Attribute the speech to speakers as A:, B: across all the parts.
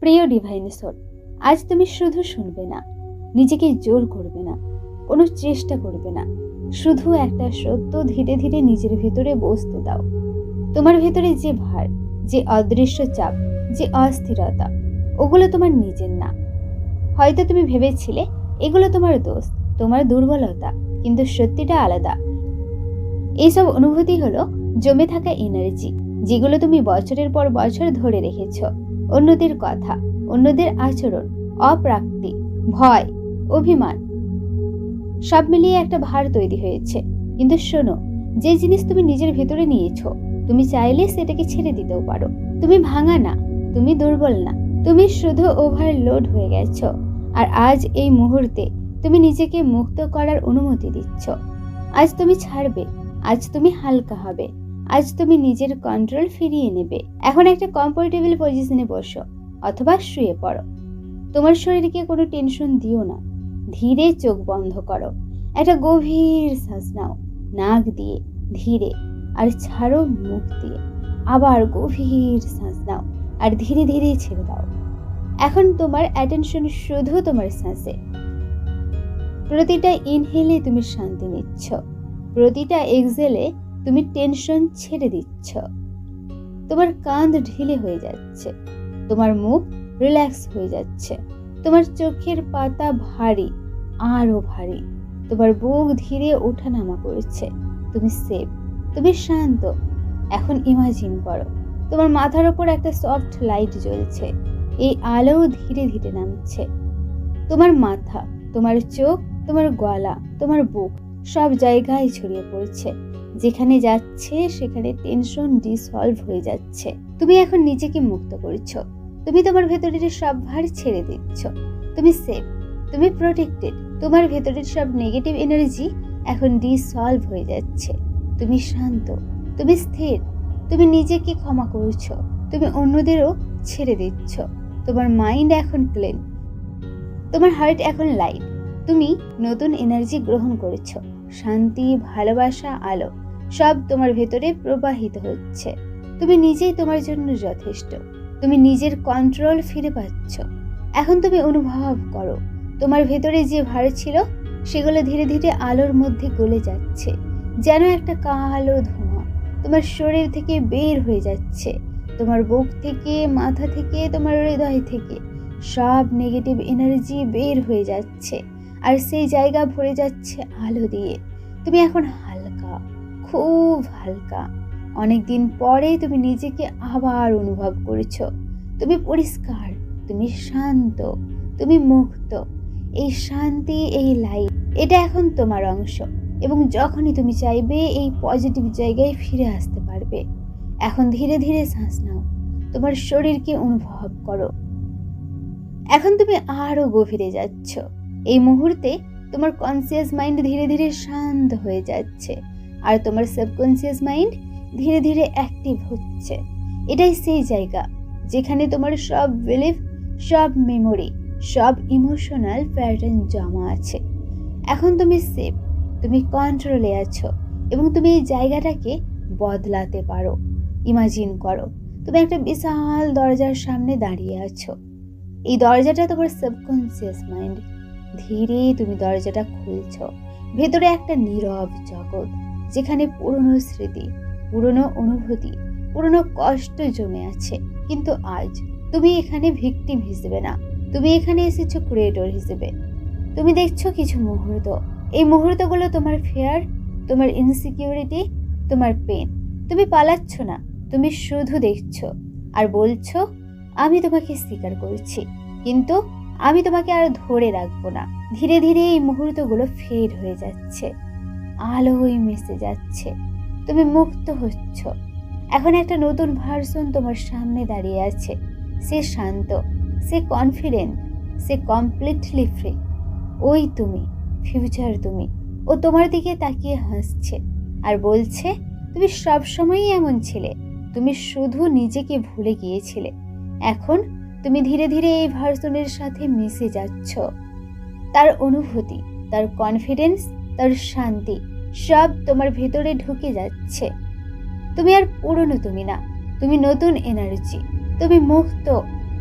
A: প্রিয় divine soul, আজ তুমি শুধু শুনবে না, নিজেকে জোর করবে না, কোনো চেষ্টা করবে না, শুধু একটা সত্য ধীরে ধীরে নিজের ভেতরে বসতে দাও। তোমার ভেতরে যে ভার, যে অদৃশ্য চাপ, যে অস্থিরতা, ওগুলো তোমার নিজের না। হয়তো তুমি ভেবেছিলে এগুলো তোমার দোষ, তোমার দুর্বলতা, কিন্তু সত্যিটা আলাদা। এইসব অনুভূতি হলো জমে থাকা এনার্জি, যেগুলো তুমি বছরের পর বছর ধরে রেখেছ। অন্যদের কথা, অন্যদের আচরণ, অপ্রাপ্তি, ভয়, অভিমান, সব মিলিয়ে একটা ভার তৈরি হয়েছে। কিন্তু শোনো, যে জিনিস তুমি নিজের ভেতরে নিয়েছো, তুমি চাইলে সেটাকে ছেড়ে দিতেও পারো। তুমি ভাঙা না, তুমি দুর্বল না, তুমি শুধু ওভারলোড হয়ে গেছো। আর আজ এই মুহূর্তে তুমি নিজেকে মুক্ত করার অনুমতি দিচ্ছ। আজ তুমি ছাড়বে, আজ তুমি হালকা হবে, আজ তুমি নিজের কন্ট্রোল ফিরিয়ে নেবে। এখন একটা কমফোর্টেবল পজিশনে বসো অথবা শুয়ে পড়ো। তোমার শরীরকে কোনো টেনশন দিও না। ধীরে চোখ বন্ধ করো, একটা গভীর শ্বাস নাও নাক দিয়ে ধীরে, আর ছাড়ো মুখ দিয়ে। আবার গভীর শ্বাস নাও আর ধীরে ধীরে ছেড়ে দাও। এখন তোমার অ্যাটেনশন শুধু তোমার শ্বাসে। প্রতিটা ইনহেলে তুমি শান্তি নিচ্ছ, প্রতিটা এক্সহেলে তুমি টেনশন ছেড়ে দিচ্ছ। তোমার কাঁধ ঢিলে হয়ে যাচ্ছে, তোমার মুখ রিল্যাক্স হয়ে যাচ্ছে, তোমার চোখের পাতা ভারী, আরো ভারী, তোমার বুক ধীরে ওঠানামা করছে। তুমি সেফ, তুমি শান্ত। এখন ইমাজিন করো, তোমার মাথার ওপর একটা সফট লাইট জ্বলছে। এই আলো ধীরে ধীরে নামছে। তোমার মাথা, তোমার চোখ, তোমার গলা, তোমার বুক সব জায়গায় ছড়িয়ে পড়ছে। যেখানে যাচ্ছে সেখানে টেনশন ডিসলভ হয়ে যাচ্ছে। তুমি এখন নিজেকে মুক্ত করছো। তুমি তোমার ভেতরের সব ভার ছেড়ে দিচ্ছ। তুমি সেফ, তুমি প্রোটেক্টেড। তোমার ভেতরের সব নেগেটিভ এনার্জি এখন ডিসলভ হয়ে যাচ্ছে। তুমি শান্ত, তুমি স্থির, তুমি নিজেকে ক্ষমা করছো, তুমি অন্যদেরও ছেড়ে দিচ্ছ। তোমার মাইন্ড এখন ক্লিন, তোমার হার্ট এখন লাইট। তুমি নতুন এনার্জি গ্রহণ করেছো। শান্তি, ভালোবাসা, আলো সব তোমার ভেতরে প্রবাহিত হচ্ছে। তুমি নিজেই তোমার জন্য যথেষ্ট। তুমি নিজের কন্ট্রোল ফিরে পাচ্ছ। এখন তুমি অনুভব করো, তোমার ভেতরে যে ভার ছিল সেগুলো ধীরে ধীরে আলোর মধ্যে গলে যাচ্ছে। যেন একটা কালো ধোঁয়া তোমার শরীর থেকে বের হয়ে যাচ্ছে। তোমার বুক থেকে, মাথা থেকে, তোমার হৃদয় থেকে সব নেগেটিভ এনার্জি বের হয়ে যাচ্ছে, আর সেই জায়গা ভরে যাচ্ছে আলো দিয়ে। তুমি এখন হালকা, খুব হালকা। অনেকদিন পরে তুমি নিজেকে আবার অনুভব করেছো। তুমি পরিষ্কার, তুমি শান্ত, তুমি মুক্ত। এই শান্তি, এই লাইট, এটা এখন তোমার অংশ, এবং যখনই তুমি চাইবে এই পজিটিভ জায়গায় ফিরে আসতে পারবে। এখন ধীরে ধীরে শ্বাস নাও, তোমার শরীরকে অনুভব করো। এখন তুমি আরো গভীরে যাচ্ছ। এই মুহূর্তে তোমার কনসিয়াস মাইন্ড ধীরে ধীরে শান্ত হয়ে যাচ্ছে, আর তোমার সাবকনসিয়াস মাইন্ড ধীরে ধীরে অ্যাক্টিভ হচ্ছে। এটাই সেই জায়গা যেখানে তোমার সব বিলিফ, সব মেমোরি, সব ইমোশনাল প্যাটার্ন জমা আছে। এখন তুমি সেফ, তুমি কন্ট্রোলে আছো, এবং তুমি এই জায়গাটাকে বদলাতে পারো। ইমাজিন করো, তুমি একটা বিশাল দরজার সামনে দাঁড়িয়ে আছো। এই দরজাটা তোমার সাবকনসিয়াস মাইন্ড। ধীরে তুমি দরজাটা খুলছ। ভেতরে একটা নীরব জগৎ, যেখানে পুরনো স্মৃতি, পুরনো অনুভূতি, পুরনো কষ্ট জমে আছে। কিন্তু আজ তুমি এখানে ভিকটিম হিসেবে না, তুমি এখানে এসেছো ক্রিয়েটর হিসেবে। তুমি দেখছো কিছু মুহূর্ত। এই মুহূর্তগুলো তোমার ফিয়ার, তোমার ইনসিকিউরিটি, তোমার পেন। তুমি পালাচ্ছ না, তুমি শুধু দেখছো আর বলছো, আমি তোমাকে স্বীকার করছি, কিন্তু আমি তোমাকে আর ধরে রাখবো না। ধীরে ধীরে এই মুহূর্তগুলো ফেড হয়ে যাচ্ছে, আলোয় মিশে যাচ্ছে। তুমি মুক্ত হচ্ছ। এখন একটা নতুন ভার্সন তোমার সামনে দাঁড়িয়ে আছে। সে শান্ত, সে কনফিডেন্ট, সে কমপ্লিটলি ফ্রি। ওই তুমি, ফিউচার তুমি। ও তোমার দিকে তাকিয়ে হাসছে আর বলছে, তুমি সবসময়ই এমন ছিলে, তুমি শুধু নিজেকে ভুলে গিয়েছিলে। এখন তুমি ধীরে ধীরে এই ভার্সনের সাথে মিশে যাচ্ছ। তার অনুভূতি, তার কনফিডেন্স, তার শান্তি সব তোমার ভেতরে ঢুকে যাচ্ছে। তুমি আর পুরনো তুমি না, তুমি নতুন এনার্জি। তুমি মুক্ত,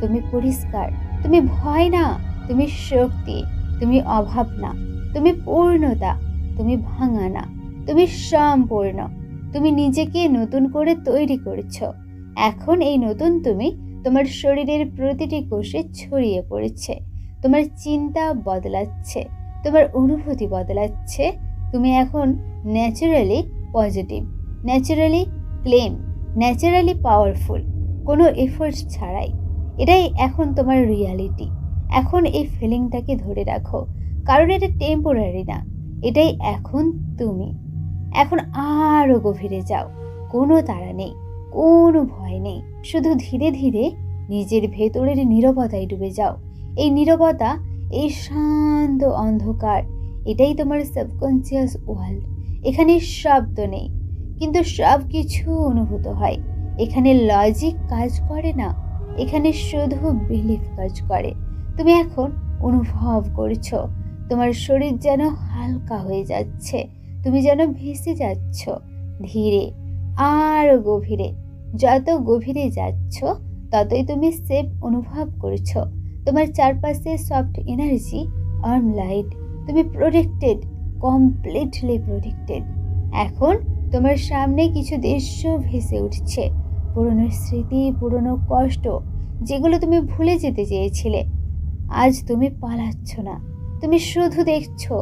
A: তুমি পরিষ্কার, তুমি ভয় না, তুমি শক্তি, তুমি অভাব না, তুমি পূর্ণতা, তুমি ভাঙা না, তুমি সম্পূর্ণ। তুমি নিজেকে নতুন করে তৈরি করেছো। এখন এই নতুন তুমি তোমার শরীরের প্রতিটি কোষে ছড়িয়ে পড়েছে। তোমার চিন্তা বদলাচ্ছে, তোমার অনুভূতি বদলাচ্ছে। তুমি এখন naturally positive, naturally claim, naturally powerful, কোনো এফোর্ট ছাড়াই। এটাই এখন তোমার রিয়ালিটি। এখন এই ফিলিংটাকে ধরে রাখো, কারণ এটা টেম্পোরারি না, এটাই এখন তুমি। এখন আরো গভীরে যাও, কোনো তাড়া নেই, কোনো ভয় নেই, শুধু ধীরে ধীরে নিজের ভেতরের নীরবতায় ডুবে যাও। এই নীরবতা, এই শান্ত অন্ধকার, এটাই তোমার সাবকনসিয়াস ওয়ার্ল্ড। এখানে শব্দ নেই, কিন্তু সব কিছু অনুভূত হয়। এখানে লজিক কাজ করে না, এখানে শুধু বিলিফ কাজ করে। তুমি এখন অনুভব করছো তোমার শরীর যেন হালকা হয়ে যাচ্ছে, তুমি যেন ভেসে যাচ্ছ ধীরে, আরো গভীরে। যত গভীরে যাচ্ছ ততই তুমি সেফ অনুভব করছো। তোমার চারপাশে সফট এনার্জি, আর্ম লাইট, তুমি প্রোটেক্টেড, কমপ্লিটলি প্রোটেক্টেড। এখন তোমার সামনে কিছু দৃশ্য ভেসে উঠছে, পুরনো স্মৃতি, পুরনো কষ্ট, যেগুলো তুমি ভুলে যেতে চেয়েছিলে। আজ তুমি পালাচ্ছ না, তুমি শুধু দেখছো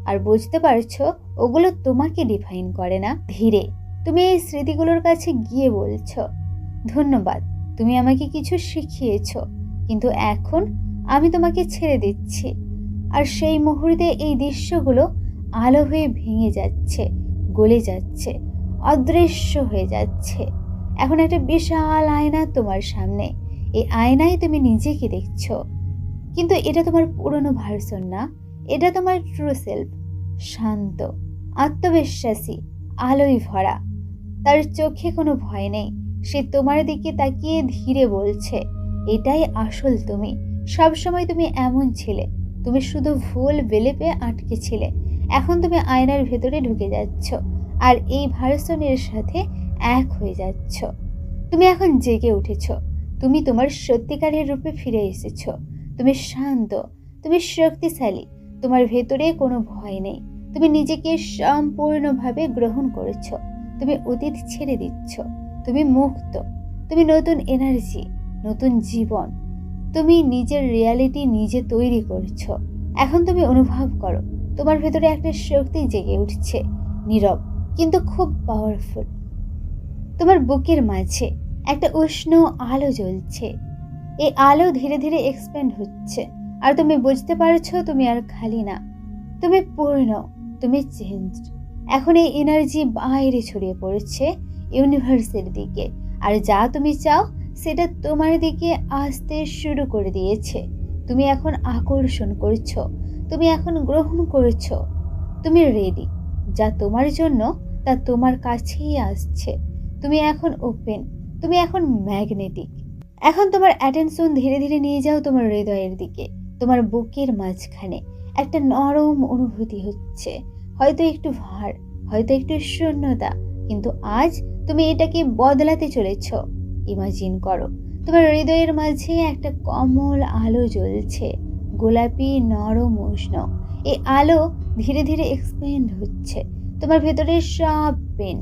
A: আর বুঝতে পারছো ওগুলো তোমাকে ডিফাইন করে না। ধীরে তুমি এই স্মৃতিগুলোর কাছে গিয়ে বলছো, ধন্যবাদ, তুমি আমাকে কিছু শিখিয়েছো, কিন্তু এখন আমি তোমাকে ছেড়ে দিচ্ছি। আর সেই মুহূর্তে এই দৃশ্যগুলো আলো হয়ে ভেঙে যাচ্ছে, গলে যাচ্ছে, অদৃশ্য হয়ে যাচ্ছে। এখন একটা বিশাল আয়না তোমার সামনে। এই আয়নায় তুমি নিজেকে দেখছো, কিন্তু এটা তোমার পুরনো ভার্সন না, এটা তোমার ট্রু সেলফ। শান্ত, আত্মবিশ্বাসী, আলোয় ভরা। তার চোখে কোনো ভয় নেই। সে তোমার দিকে তাকিয়ে ধীরে বলছে, এটাই আসল তুমি। সবসময় তুমি এমন ছিলে, তুমি শুধু ভুল বেলেপে আটকে ছিলে। এখন তুমি আয়নার ভেতরে ঢুকে যাচ্ছ আর এই ভার্সনের সাথে এক হয়ে যাচ্ছ। তুমি এখন জেগে উঠেছ, তুমি তোমার সত্যিকারের রূপে ফিরে এসেছ। তুমি শান্ত, তুমি শক্তিশালী, তোমার ভেতরে কোনো ভয় নেই। তুমি নিজেকে সম্পূর্ণভাবে গ্রহণ করেছ, তুমি অতীত ছেড়ে দিচ্ছ, তুমি মুক্ত, তুমি নতুন এনার্জি, নতুন জীবন। তুমি নিজের রিয়ালিটি নিজে তৈরি করছো। এখন তুমি অনুভব করো তোমার ভেতরে একটা শক্তি জেগে উঠছে, নীরব কিন্তু খুব পাওয়ারফুল। তোমার বুকের মাঝে একটা উষ্ণ আলো জ্বলছে। এই আলো ধীরে ধীরে এক্সপ্যান্ড হচ্ছে আর তুমি বুঝতে পারছো তুমি আর খালি না, তুমি পূর্ণ, তুমি চেঞ্জড। এখন এই এনার্জি বাইরে ছড়িয়ে পড়েছে ইউনিভার্সের দিকে, আর যা তুমি চাও সেটা তোমার দিকে আসতে শুরু করে দিয়েছে। তুমি এখন আকর্ষণ করছো, তুমি এখন গ্রহণ করছো, তুমি রেডি। যা তোমার জন্য তা তোমার কাছেই আসছে। তুমি এখন ওপেন, তুমি এখন ম্যাগনেটিক। এখন তোমার অ্যাটেনশন ধীরে ধীরে নিয়ে যাও তোমার হৃদয়ের দিকে। তোমার বুকের মাঝখানে একটা নরম অনুভূতি হচ্ছে, হয়তো একটু ভার, হয়তো একটু শূন্যতা, কিন্তু আজ তুমি এটাকে বদলাতে চলেছ। ইমাজিন করো তোমার হৃদয়ের মাঝে একটা কমল আলো জ্বলছে, গোলাপি, নরম, উষ্ণ। এই আলো ধীরে ধীরে এক্সপ্যান্ড হচ্ছে। তোমার ভেতরে সব পেন,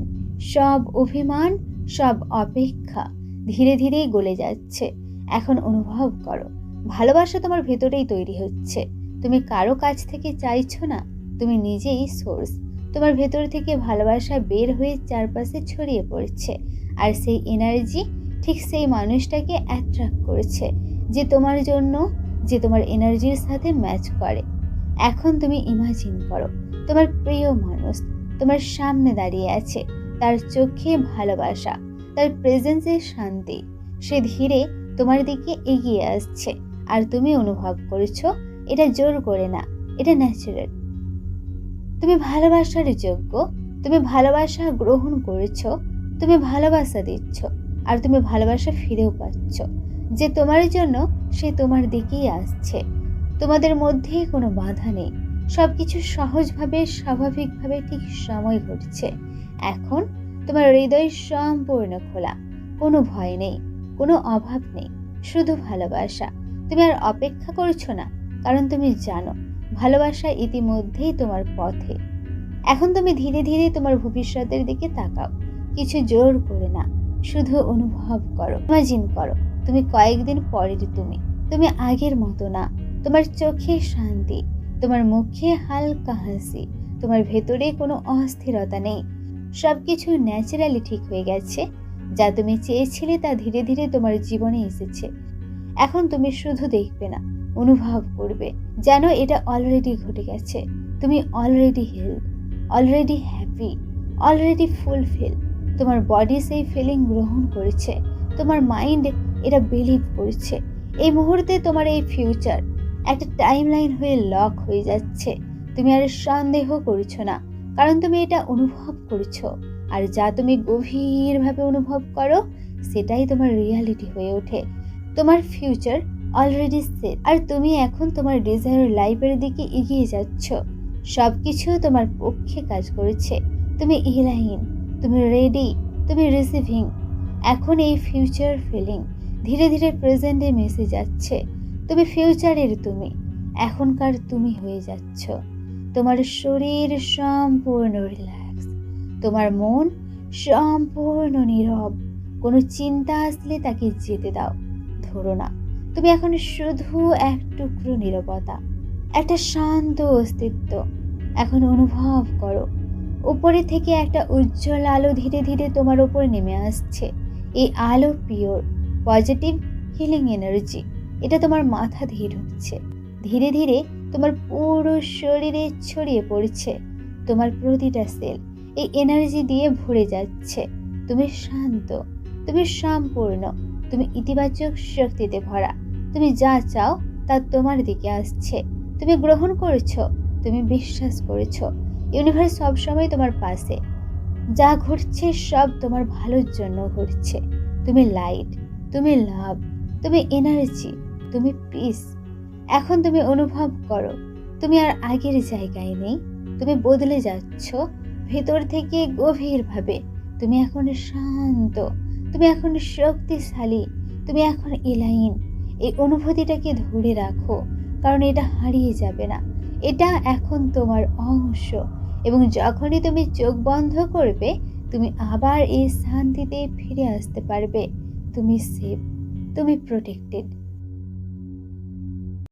A: সব অভিমান, সব অপেক্ষা ধীরে ধীরে গলে যাচ্ছে। এখন অনুভব করো ভালোবাসা তোমার ভেতরেই তৈরি হচ্ছে। তুমি কারো কাছ থেকে চাইছো না, তুমি নিজেই সোর্স। তোমার ভেতর থেকে ভালোবাসা বের হয়ে চারপাশে ছড়িয়ে পড়ছে, আর সেই এনার্জি ঠিক সেই মানুষটাকে অ্যাট্রাক্ট করছে যে তোমার জন্য, যে তোমার এনার্জির সাথে ম্যাচ করে। এখন তুমি ইমাজিন করো তোমার প্রিয় মানুষ তোমার সামনে দাঁড়িয়ে আছে, তার চোখে ভালোবাসা, তার প্রেজেন্সে শান্তি। সে ধীরে তোমার দিকে এগিয়ে আসছে আর তুমি অনুভব করছো এটা জোর করে না, এটা ন্যাচারাল। তুমি ভালোবাসার যোগ্য, তুমি ভালোবাসা গ্রহণ করেছো, তুমি ভালোবাসা দিচ্ছ, আর তুমি ভালোবাসা ফিরেও পাচ্ছ। যে তোমার জন্য সে তোমার দিকেই আসছে। তোমাদের মধ্যে কোনো বাধা নেই, সবকিছু সহজভাবে, স্বাভাবিকভাবে ঠিক সময় ঘটছে। এখন তোমার হৃদয় সম্পূর্ণ খোলা, কোনো ভয় নেই, কোনো অভাব নেই, শুধু ভালোবাসা। তুমি আর অপেক্ষা করছো না, কারণ তুমি জানো ভালোবাসা ইতিমধ্যেই তোমার পথে। এখন তুমি ধীরে ধীরে তোমার ভবিষ্যতের দিকে তাকাও, কিছু জোর করে না, শুধু অনুভব করো, ইমাজিন করো তুমি কয়েকদিন পরের তুমি। তুমি আগের মতো না। তোমার চোখে শান্তি, তোমার মুখে হালকা হাসি, তোমার ভেতরে কোনো অস্থিরতা নেই। সবকিছু ন্যাচারালি ঠিক হয়ে গেছে। যা তুমি চেয়েছিলে তা ধীরে ধীরে তোমার জীবনে এসেছে। এখন তুমি শুধু দেখবে না, অনুভব করবে যেন এটা অলরেডি ঘটে গেছে। তুমি already heal, already happy, already fulfil. তোমার বডি সেই ফিলিং গ্রহণ করেছে, তোমার মাইন্ড এটা বিলিভ করছে। এই মুহূর্তে তোমার এই ফিউচার একটা টাইমলাইন হয়ে লক হয়ে যাচ্ছে। তুমি আর সন্দেহ করছো না, কারণ তুমি এটা অনুভব করছো। আর যা তুমি গভীরভাবে অনুভব করো সেটাই তোমার রিয়ালিটি হয়ে ওঠে। তোমার ফিউচার অলরেডি সেট, আর তুমি এখন তোমার ডিজায়ার লাইফের দিকে এগিয়ে যাচ্ছ। সবকিছু তোমার পক্ষে কাজ করেছে। তুমি ইলাইন, তুমি রেডি, তুমি রিসিভিং। এখন এই ফিউচার ফিলিং ধীরে ধীরে প্রেজেন্টে মিশে যাচ্ছে। তুমি ফিউচারের তুমি এখনকার তুমি হয়ে যাচ্ছ। তোমার শরীর সম্পূর্ণ রিল্যাক্স, তোমার মন সম্পূর্ণ নীরব। কোনো চিন্তা আসলে তাকে যেতে দাও, ধরো না। তুমি এখন শুধু এক টুকরো নীরবতা, একটা শান্ত অস্তিত্ব। এখন অনুভব করো উপরে থেকে একটা উজ্জ্বল আলো ধীরে ধীরে তোমার উপর নেমে আসছে। এই আলো পিওর পজিটিভ হিলিং এনার্জি। এটা তোমার মাথা দিয়ে ঢুকছে, ধীরে ধীরে তোমার পুরো শরীরে ছড়িয়ে পড়ছে। তোমার প্রতিটা সেল এই এনার্জি দিয়ে ভরে যাচ্ছে। তুমি শান্ত, তুমি সম্পূর্ণ, তুমি ইতিবাচক শক্তিতে ভরা। তুমি যা চাও তা তোমার দিকে আসছে। তুমি গ্রহণ করেছো, তুমি বিশ্বাস করেছো। ইউনিভার্স সবসময় তোমার পাশে। যা ঘটছে সব তোমার ভালোর জন্য ঘটছে। তুমি লাইট, তুমি লাভ, তুমি এনার্জি, তুমি পিস। এখন তুমি অনুভব করো তুমি আর আগের জায়গায় নেই। তুমি বদলে যাচ্ছ ভেতর থেকে গভীরভাবে। তুমি এখন শান্ত, তুমি এখন শক্তিশালী, তুমি এখন ইলাইন। এই অনুভূতিটাকে ধরে রাখো, কারণ এটা হারিয়ে যাবে না। এটা এখন তোমার অংশ। এবং যখনই তুমি চোখ বন্ধ করবে তুমি আবার এই শান্তিতে ফিরে আসতে পারবে। তুমি সেফ, তুমি প্রোটেক্টেড।